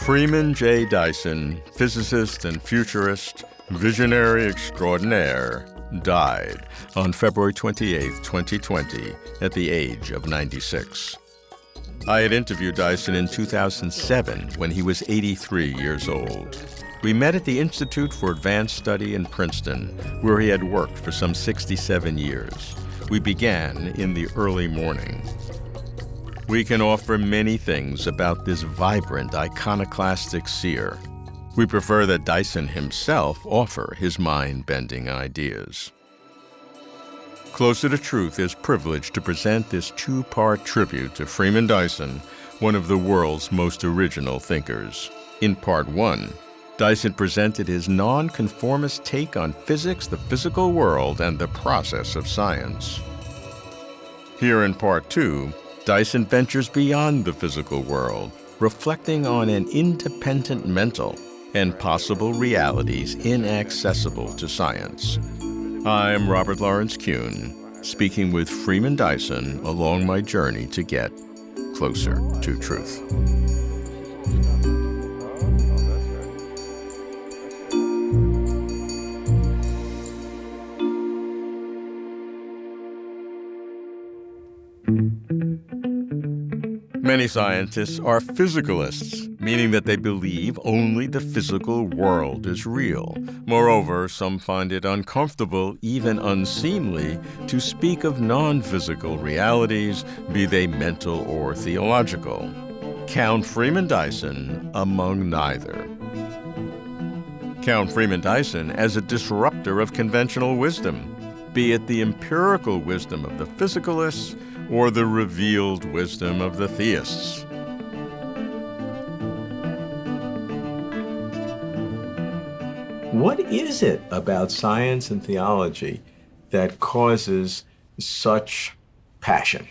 Freeman J. Dyson, physicist and futurist, visionary extraordinaire, died on February 28, 2020, at the age of 96. I had interviewed Dyson in 2007 when he was 83 years old. We met at the Institute for Advanced Study in Princeton, where he had worked for some 67 years. We began in the early morning. We can offer many things about this vibrant, iconoclastic seer. We prefer that Dyson himself offer his mind-bending ideas. Closer to Truth is privileged to present this two-part tribute to Freeman Dyson, one of the world's most original thinkers. In Part 1, Dyson presented his non-conformist take on physics, the physical world, and the process of science. Here in Part 2, Dyson ventures beyond the physical world, reflecting on an independent mental and possible realities inaccessible to science. I'm Robert Lawrence Kuhn, speaking with Freeman Dyson along my journey to get closer to truth. Many scientists are physicalists, meaning that they believe only the physical world is real. Moreover, some find it uncomfortable, even unseemly, to speak of non-physical realities, be they mental or theological. Count Freeman Dyson among neither. Count Freeman Dyson as a disruptor of conventional wisdom, be it the empirical wisdom of the physicalists or the revealed wisdom of the theists. What is it about science and theology that causes such passion?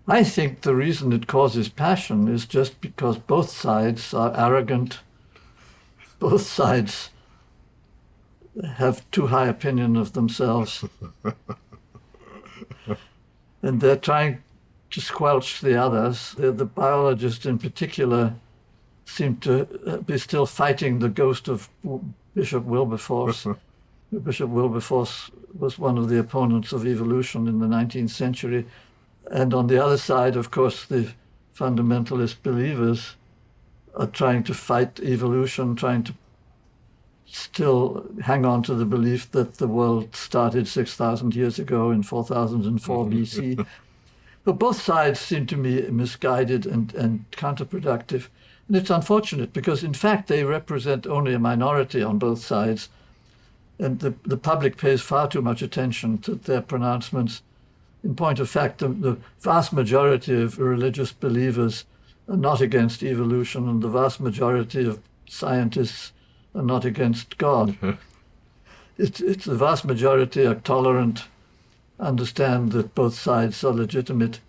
I think the reason it causes passion is just because both sides are arrogant. Both sides have too high opinion of themselves. And they're trying to squelch the others. The biologists in particular seem to be still fighting the ghost of Bishop Wilberforce. Bishop Wilberforce was one of the opponents of evolution in the 19th century. And on the other side, of course, the fundamentalist believers are trying to fight evolution, trying to still hang on to the belief that the world started 6,000 years ago in 4004 BC. But both sides seem to me misguided and counterproductive. And it's unfortunate because, in fact, they represent only a minority on both sides. And the public pays far too much attention to their pronouncements. In point of fact, the vast majority of religious believers are not against evolution, and the vast majority of scientists are not against God. It's the vast majority are tolerant, understand that both sides are legitimate,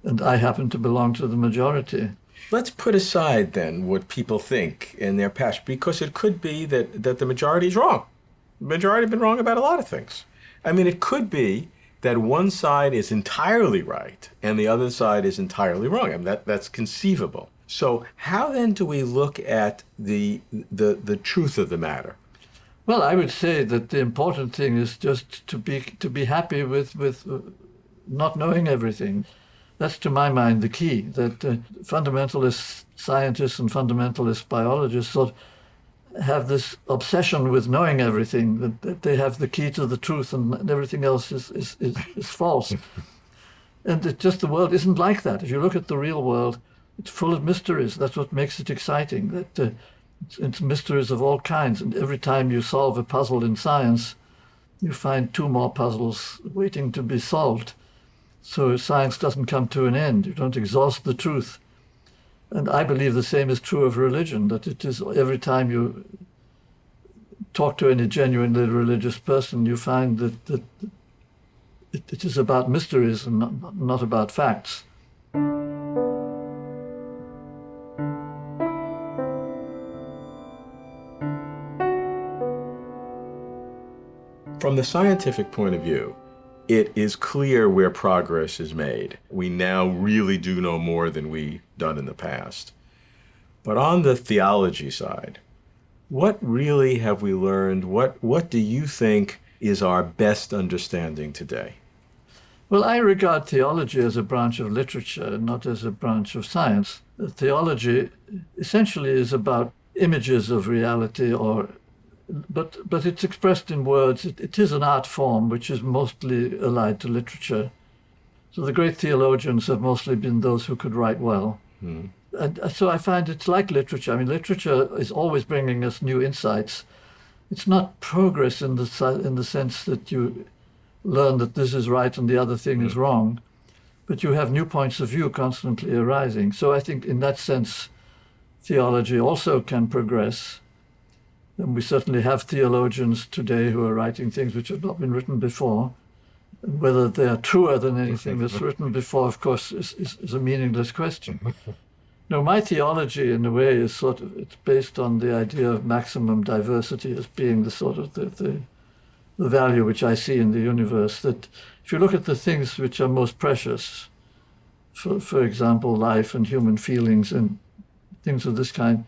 and I happen to belong to the majority. Let's put aside then what people think in their passion, because it could be that the majority is wrong. The majority have been wrong about a lot of things. I mean, it could be that one side is entirely right and the other side is entirely wrong. I mean, that's conceivable. So how then do we look at the truth of the matter? Well, I would say that the important thing is just to be happy with not knowing everything. That's, to my mind, the key, that fundamentalist scientists and fundamentalist biologists sort of have this obsession with knowing everything, that they have the key to the truth and everything else is false. And the world isn't like that. If you look at the real world, it's full of mysteries. That's what makes it exciting, that it's mysteries of all kinds. And every time you solve a puzzle in science, you find two more puzzles waiting to be solved. So science doesn't come to an end. You don't exhaust the truth. And I believe the same is true of religion, that it is every time you talk to any genuinely religious person, you find that it is about mysteries and not about facts. From the scientific point of view, it is clear where progress is made. We now really do know more than we've done in the past. But on the theology side, what really have we learned? What do you think is our best understanding today? Well, I regard theology as a branch of literature, not as a branch of science. Theology essentially is about images of reality, but it's expressed in words. It is an art form which is mostly allied to literature. So the great theologians have mostly been those who could write well. And so I find it's like literature. I mean, literature is always bringing us new insights. It's not progress in the sense that you learn that this is right and the other thing is wrong, but you have new points of view constantly arising. So I think in that sense, theology also can progress. And we certainly have theologians today who are writing things which have not been written before. And whether they are truer than anything that's written before, of course, is a meaningless question. No, my theology, in a way, is it's based on the idea of maximum diversity as being the value which I see in the universe. That if you look at the things which are most precious, for example, life and human feelings and things of this kind,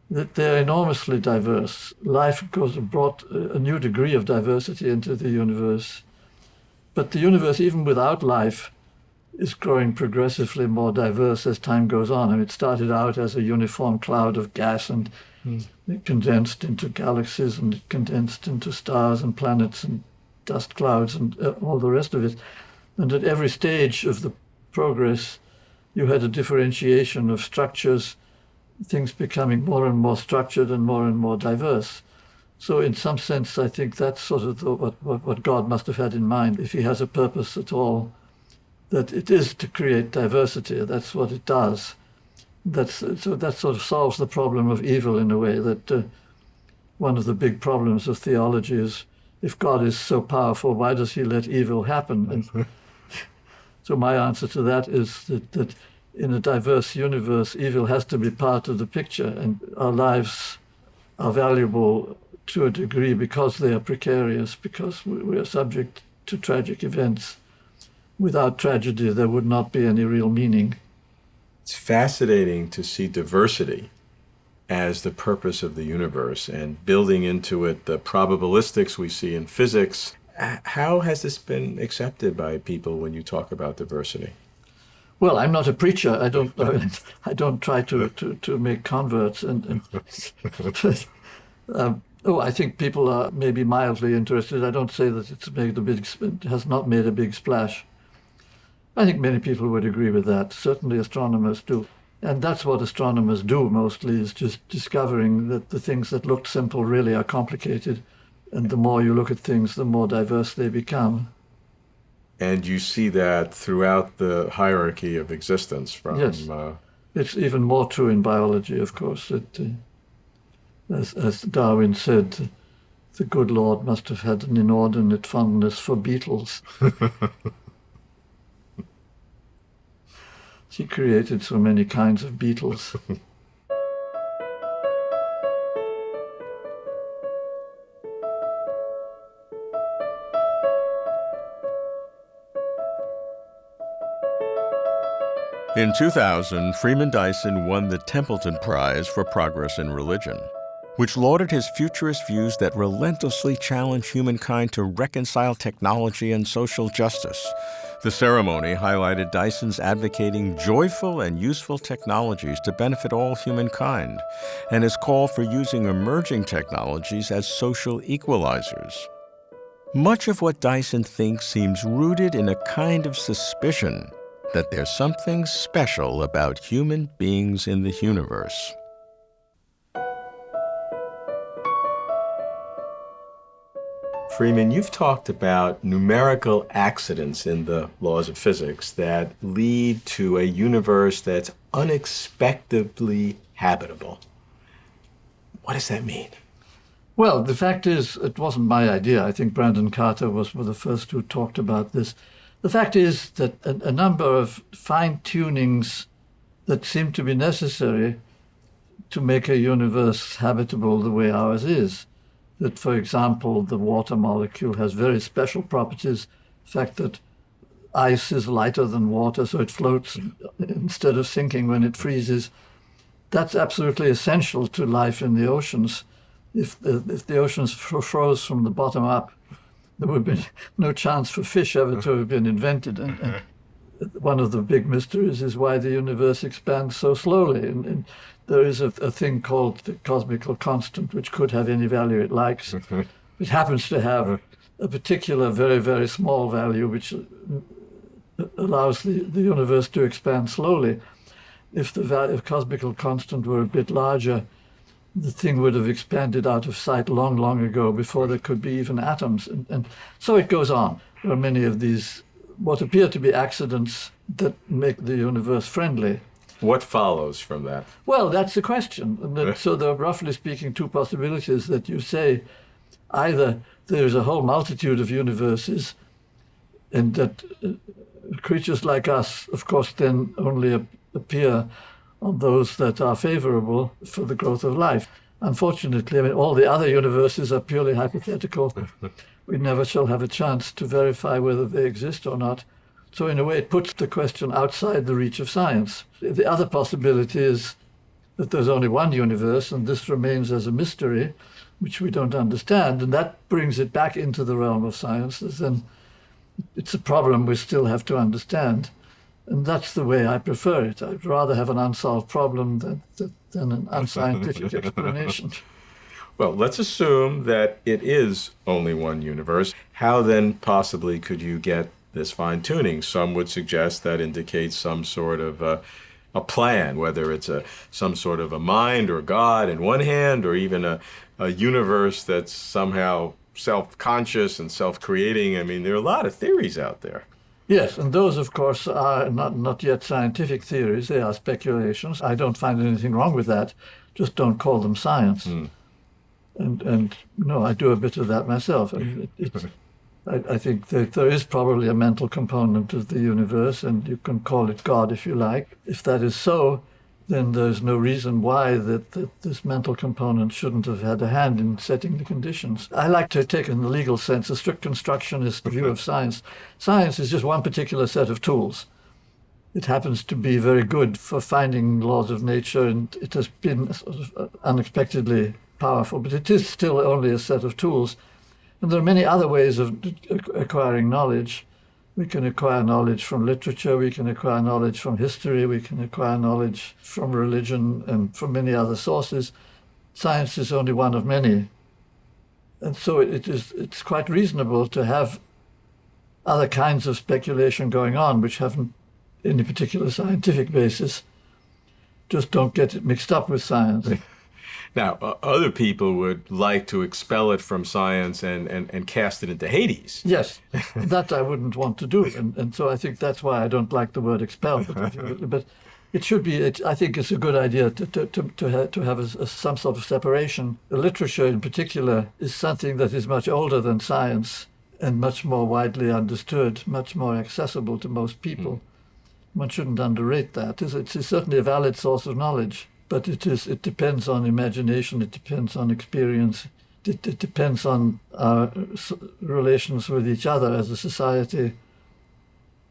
that they're enormously diverse. Life, of course, brought a new degree of diversity into the universe. But the universe, even without life, is growing progressively more diverse as time goes on. I mean, it started out as a uniform cloud of gas, and it condensed into galaxies, and it condensed into stars and planets and dust clouds and all the rest of it. And at every stage of the progress, you had a differentiation of structures, things becoming more and more structured and more diverse. So in some sense, I think that's sort of what God must have had in mind, if he has a purpose at all, that it is to create diversity. That's what it does. So that sort of solves the problem of evil in a way. That one of the big problems of theology is, if God is so powerful, why does he let evil happen? And so my answer to that is that in a diverse universe, evil has to be part of the picture, and our lives are valuable to a degree because they are precarious, because we are subject to tragic events. Without tragedy, there would not be any real meaning. It's fascinating to see diversity as the purpose of the universe and building into it the probabilistics we see in physics. How has this been accepted by people when you talk about diversity? Well, I'm not a preacher. I don't try to make converts. I think people are maybe mildly interested. I don't say that it has not made a big splash. I think many people would agree with that. Certainly astronomers do. And that's what astronomers do mostly, is just discovering that the things that looked simple really are complicated. And the more you look at things, the more diverse they become. And you see that throughout the hierarchy of existence from... Yes. It's even more true in biology, of course. That, as Darwin said, the good Lord must have had an inordinate fondness for beetles. He created so many kinds of beetles. In 2000, Freeman Dyson won the Templeton Prize for Progress in Religion, which lauded his futurist views that relentlessly challenge humankind to reconcile technology and social justice. The ceremony highlighted Dyson's advocating joyful and useful technologies to benefit all humankind, and his call for using emerging technologies as social equalizers. Much of what Dyson thinks seems rooted in a kind of suspicion that there's something special about human beings in the universe. Freeman, you've talked about numerical accidents in the laws of physics that lead to a universe that's unexpectedly habitable. What does that mean? Well, the fact is, it wasn't my idea. I think Brandon Carter was one of the first who talked about this. The fact is that a number of fine-tunings that seem to be necessary to make a universe habitable the way ours is. That, for example, the water molecule has very special properties The fact that ice is lighter than water, so it floats instead of sinking when it freezes. That's absolutely essential to life in the oceans. If the oceans froze from the bottom up, there would be no chance for fish ever to have been invented. And one of the big mysteries is why the universe expands so slowly. And there is a thing called the cosmical constant, which could have any value it likes. It happens to have a particular very, very small value, which allows the universe to expand slowly. If the value of cosmical constant were a bit larger, the thing would have expanded out of sight long, long ago, before there could be even atoms. And so it goes on. There are many of these, what appear to be accidents that make the universe friendly. What follows from that? Well, that's the question. So there are, roughly speaking, two possibilities that you say. Either there's a whole multitude of universes, and that creatures like us, of course, then only appear on those that are favorable for the growth of life. Unfortunately, I mean, all the other universes are purely hypothetical. We never shall have a chance to verify whether they exist or not. So in a way, it puts the question outside the reach of science. The other possibility is that there's only one universe, and this remains as a mystery, which we don't understand, and that brings it back into the realm of science. Then it's a problem we still have to understand. And that's the way I prefer it. I'd rather have an unsolved problem than an unscientific explanation. Well, let's assume that it is only one universe. How then possibly could you get this fine-tuning? Some would suggest that indicates some sort of a plan, whether it's some sort of a mind or God in one hand, or even a universe that's somehow self-conscious and self-creating. I mean, there are a lot of theories out there. Yes, and those, of course, are not yet scientific theories. They are speculations. I don't find anything wrong with that. Just don't call them science. And no, I do a bit of that myself. I think that there is probably a mental component of the universe, and you can call it God if you like. If that is so, then there's no reason why that this mental component shouldn't have had a hand in setting the conditions. I like to take, in the legal sense, a strict constructionist view of science. Science is just one particular set of tools. It happens to be very good for finding laws of nature, and it has been sort of unexpectedly powerful, but it is still only a set of tools. And there are many other ways of acquiring knowledge. We can acquire knowledge from literature, we can acquire knowledge from history, we can acquire knowledge from religion and from many other sources. Science is only one of many. And so it's quite reasonable to have other kinds of speculation going on which haven't any particular scientific basis. Just don't get it mixed up with science. Now, other people would like to expel it from science and cast it into Hades. Yes, that I wouldn't want to do. And so I think that's why I don't like the word expel. But it should be, I think it's a good idea to have some sort of separation. The literature in particular is something that is much older than science and much more widely understood, much more accessible to most people. One shouldn't underrate that. It's certainly a valid source of knowledge. But it depends on imagination, it depends on experience, it depends on our relations with each other as a society.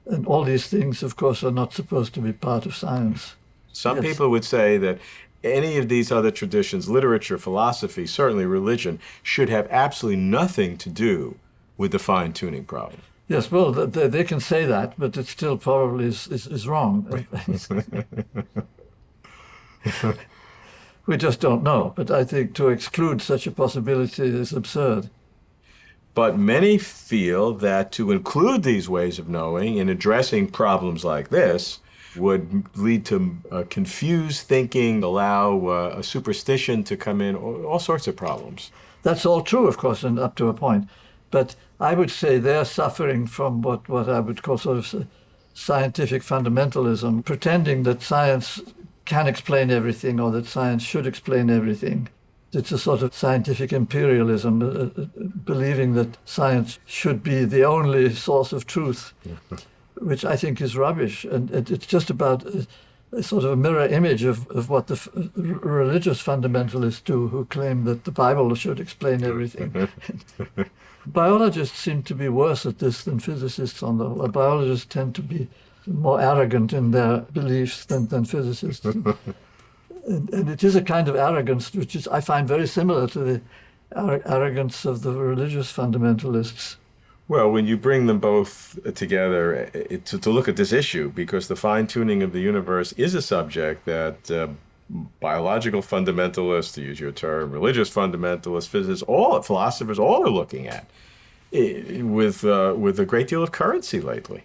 And all these things, of course, are not supposed to be part of science. Some people would say that any of these other traditions, literature, philosophy, certainly religion, should have absolutely nothing to do with the fine-tuning problem. Yes, well, they can say that, but it still probably is wrong. We just don't know. But I think to exclude such a possibility is absurd. But many feel that to include these ways of knowing in addressing problems like this would lead to confused thinking, allow a superstition to come in, all sorts of problems. That's all true, of course, and up to a point. But I would say they're suffering from what I would call sort of scientific fundamentalism, pretending that science can explain everything or that science should explain everything. It's a sort of scientific imperialism, believing that science should be the only source of truth, which I think is rubbish. And it's just about a sort of a mirror image of what the religious fundamentalists do, who claim that the Bible should explain everything. Biologists seem to be worse at this than physicists on the whole. Biologists tend to be more arrogant in their beliefs than physicists. And it is a kind of arrogance which is, I find, very similar to the arrogance of the religious fundamentalists. Well, when you bring them both together to look at this issue, because the fine-tuning of the universe is a subject that biological fundamentalists, to use your term, religious fundamentalists, physicists, all philosophers, all are looking at with a great deal of currency lately.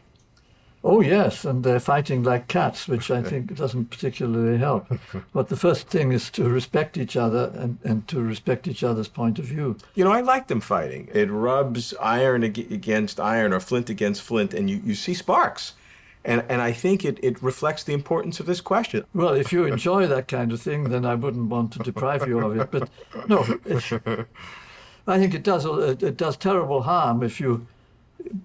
Oh, yes, and they're fighting like cats, which I think doesn't particularly help. But the first thing is to respect each other and to respect each other's point of view. You know, I like them fighting. It rubs iron against iron or flint against flint, and you see sparks. And I think it reflects the importance of this question. Well, if you enjoy that kind of thing, then I wouldn't want to deprive you of it. But no, I think it does terrible harm if you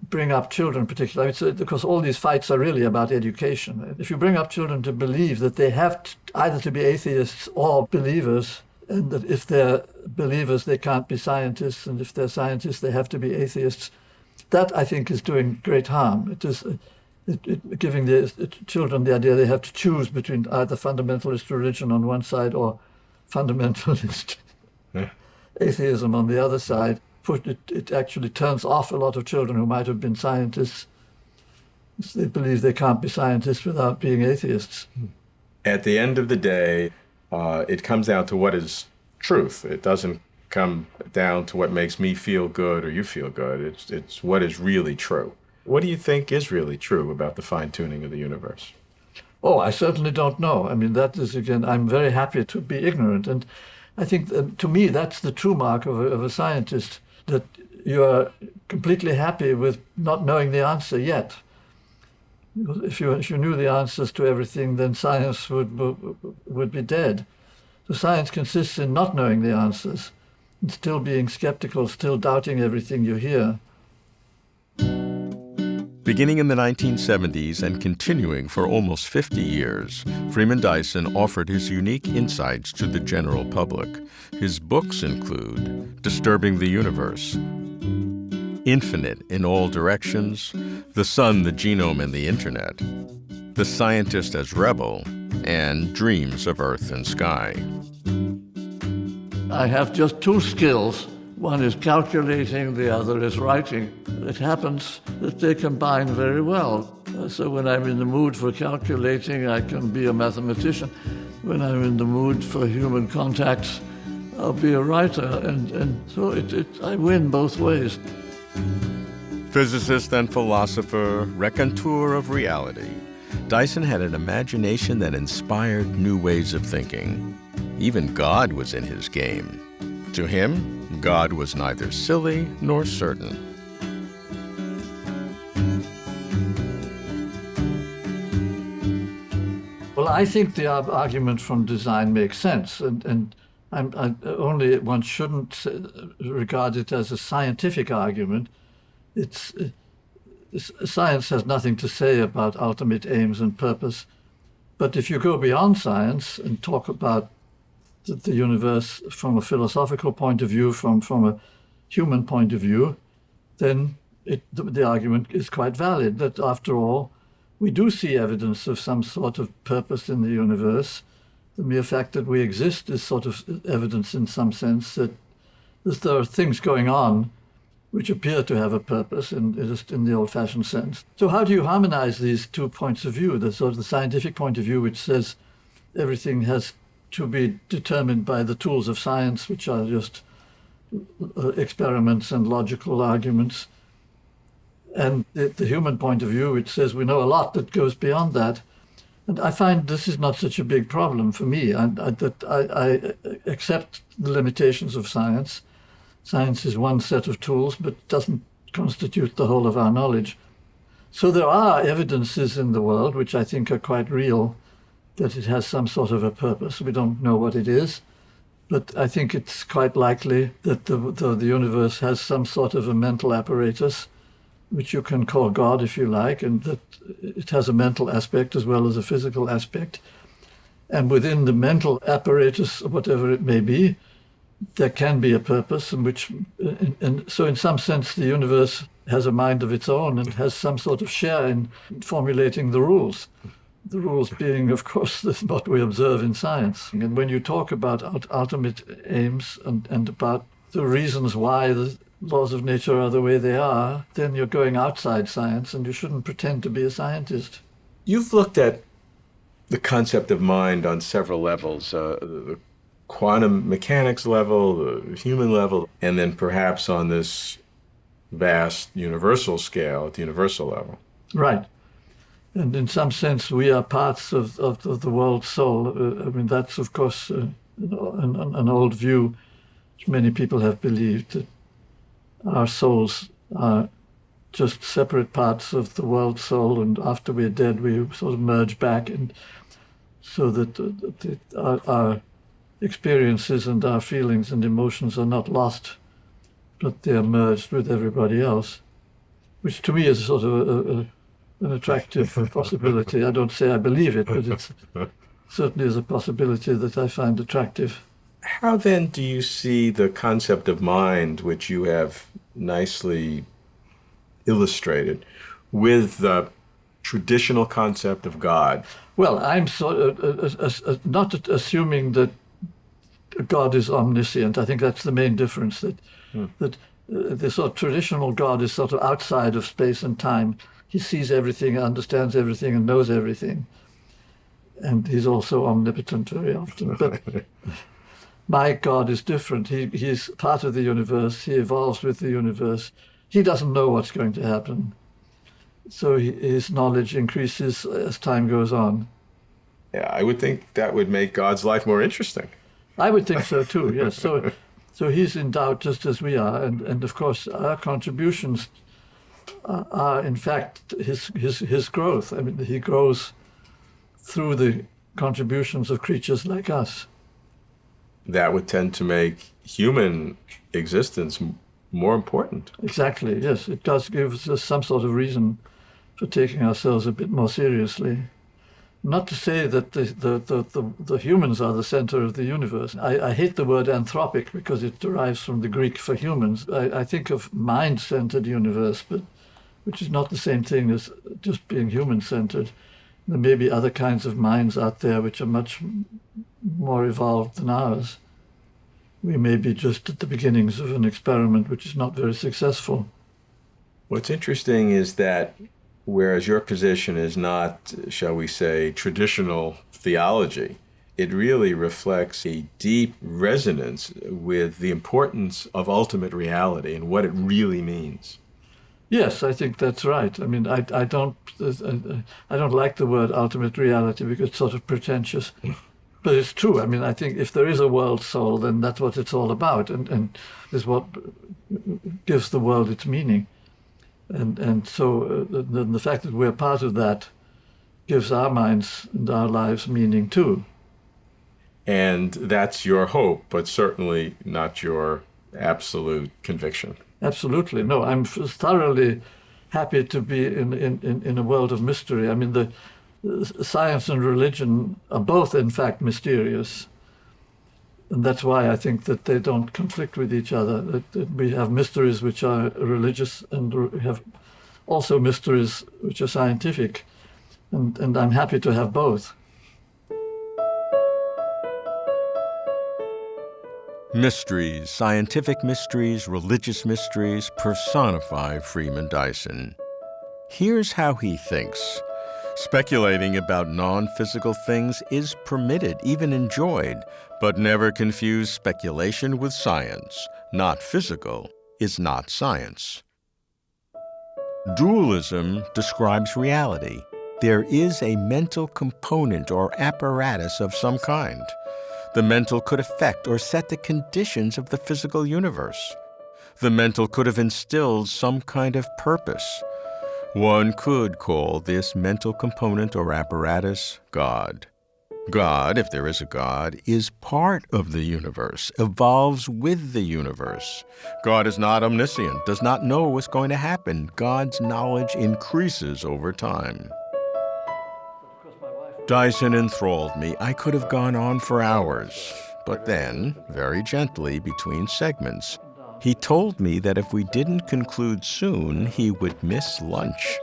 bring up children particularly, because all these fights are really about education. If you bring up children to believe that they have either to be atheists or believers, and that if they're believers they can't be scientists, and if they're scientists they have to be atheists, that I think is doing great harm. It is giving the children the idea they have to choose between either fundamentalist religion on one side or fundamentalist atheism on the other side. It actually turns off a lot of children who might have been scientists. They believe they can't be scientists without being atheists. At the end of the day, it comes down to what is truth. It doesn't come down to what makes me feel good or you feel good. It's what is really true. What do you think is really true about the fine-tuning of the universe? Oh, I certainly don't know. I mean, that is, again, I'm very happy to be ignorant. And I think, to me, that's the true mark of a scientist, that you are completely happy with not knowing the answer yet. If you knew the answers to everything, then science would be dead. So science consists in not knowing the answers, and still being skeptical, still doubting everything you hear. Beginning in the 1970s and continuing for almost 50 years, Freeman Dyson offered his unique insights to the general public. His books include Disturbing the Universe, Infinite in All Directions, The Sun, the Genome, and the Internet, The Scientist as Rebel, and Dreams of Earth and Sky. I have just two skills. One is calculating, the other is writing. It happens that they combine very well. So when I'm in the mood for calculating, I can be a mathematician. When I'm in the mood for human contacts, I'll be a writer. And so I win both ways. Physicist and philosopher, raconteur of reality, Dyson had an imagination that inspired new ways of thinking. Even God was in his game. To him, God was neither silly nor certain. Well, I think the argument from design makes sense, and one shouldn't regard it as a scientific argument. Science has nothing to say about ultimate aims and purpose, but if you go beyond science and talk about the universe from a philosophical point of view, from a human point of view, then the argument is quite valid, that after all, we do see evidence of some sort of purpose in the universe. The mere fact that we exist is sort of evidence in some sense that there are things going on which appear to have a purpose in the old-fashioned sense. So how do you harmonize these two points of view? The sort of the scientific point of view, which says everything has to be determined by the tools of science, which are just experiments and logical arguments. And the human point of view, which says we know a lot that goes beyond that. And I find this is not such a big problem for me. I accept the limitations of science. Science is one set of tools, but doesn't constitute the whole of our knowledge. So there are evidences in the world which I think are quite real, that it has some sort of a purpose. We don't know what it is, but I think it's quite likely that the universe has some sort of a mental apparatus which you can call God if you like, and that it has a mental aspect as well as a physical aspect. And within the mental apparatus, whatever it may be, there can be a purpose, and so in some sense the universe has a mind of its own and has some sort of share in formulating the rules. The rules being, of course, what we observe in science. And when you talk about ultimate aims and about the reasons why the laws of nature are the way they are, then you're going outside science, and you shouldn't pretend to be a scientist. You've looked at the concept of mind on several levels, the quantum mechanics level, the human level, and then perhaps on this vast universal scale at the universal level. Right. And in some sense, we are parts of the world soul. I mean, that's, of course, an old view, which many people have believed, that our souls are just separate parts of the world soul, and after we're dead, we sort of merge back, and so that our experiences and our feelings and emotions are not lost, but they are merged with everybody else, which to me is sort of an attractive possibility. I don't say I believe it, but it certainly is a possibility that I find attractive. How then do you see the concept of mind, which you have nicely illustrated, with the traditional concept of God? Well, I'm not assuming that God is omniscient. I think that's the main difference, that the sort of traditional God is sort of outside of space and time. He sees everything, understands everything, and knows everything. And he's also omnipotent very often. But my God is different. He's part of the universe. He evolves with the universe. He doesn't know what's going to happen. So his knowledge increases as time goes on. Yeah, I would think that would make God's life more interesting. I would think so too, yes. So he's endowed just as we are. And of course, our contributions are in fact his growth. I mean, he grows through the contributions of creatures like us. That would tend to make human existence more important. Exactly, yes. It does give us some sort of reason for taking ourselves a bit more seriously. Not to say that the humans are the center of the universe. I hate the word anthropic because it derives from the Greek for humans. I think of mind-centered universe, but which is not the same thing as just being human-centered. There may be other kinds of minds out there which are much more evolved than ours. We may be just at the beginnings of an experiment which is not very successful. What's interesting is that whereas your position is not, shall we say, traditional theology, it really reflects a deep resonance with the importance of ultimate reality and what it really means. Yes, I think that's right. I mean, I don't like the word ultimate reality because it's sort of pretentious. But it's true. I mean, I think if there is a world soul, then that's what it's all about, and is what gives the world its meaning. And so the fact that we're part of that gives our minds and our lives meaning too. And that's your hope, but certainly not your absolute conviction. Absolutely. No, I'm thoroughly happy to be in a world of mystery. I mean, the science and religion are both, in fact, mysterious. And that's why I think that they don't conflict with each other. That we have mysteries which are religious, and we have also mysteries which are scientific. And I'm happy to have both. Mysteries, scientific mysteries, religious mysteries personify Freeman Dyson. Here's how he thinks. Speculating about non-physical things is permitted, even enjoyed, but never confuse speculation with science. Not physical is not science. Dualism describes reality. There is a mental component or apparatus of some kind. The mental could affect or set the conditions of the physical universe. The mental could have instilled some kind of purpose. One could call this mental component or apparatus God. God, if there is a God, is part of the universe, evolves with the universe. God is not omniscient, does not know what's going to happen. God's knowledge increases over time. Dyson enthralled me. I could have gone on for hours. But then, very gently between segments, he told me that if we didn't conclude soon, he would miss lunch.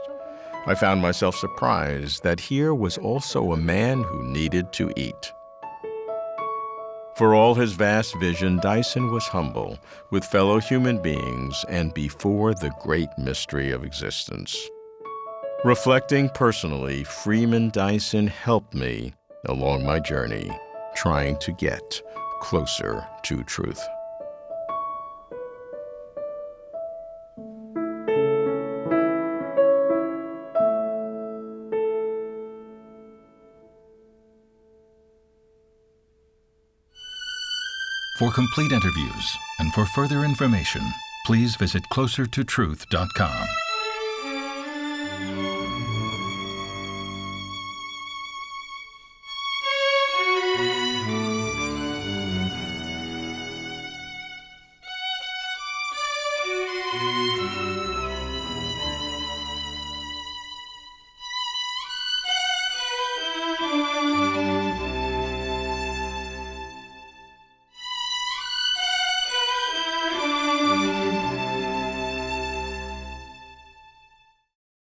I found myself surprised that here was also a man who needed to eat. For all his vast vision, Dyson was humble with fellow human beings and before the great mystery of existence. Reflecting personally, Freeman Dyson helped me along my journey, trying to get closer to truth. For complete interviews and for further information, please visit closertotruth.com.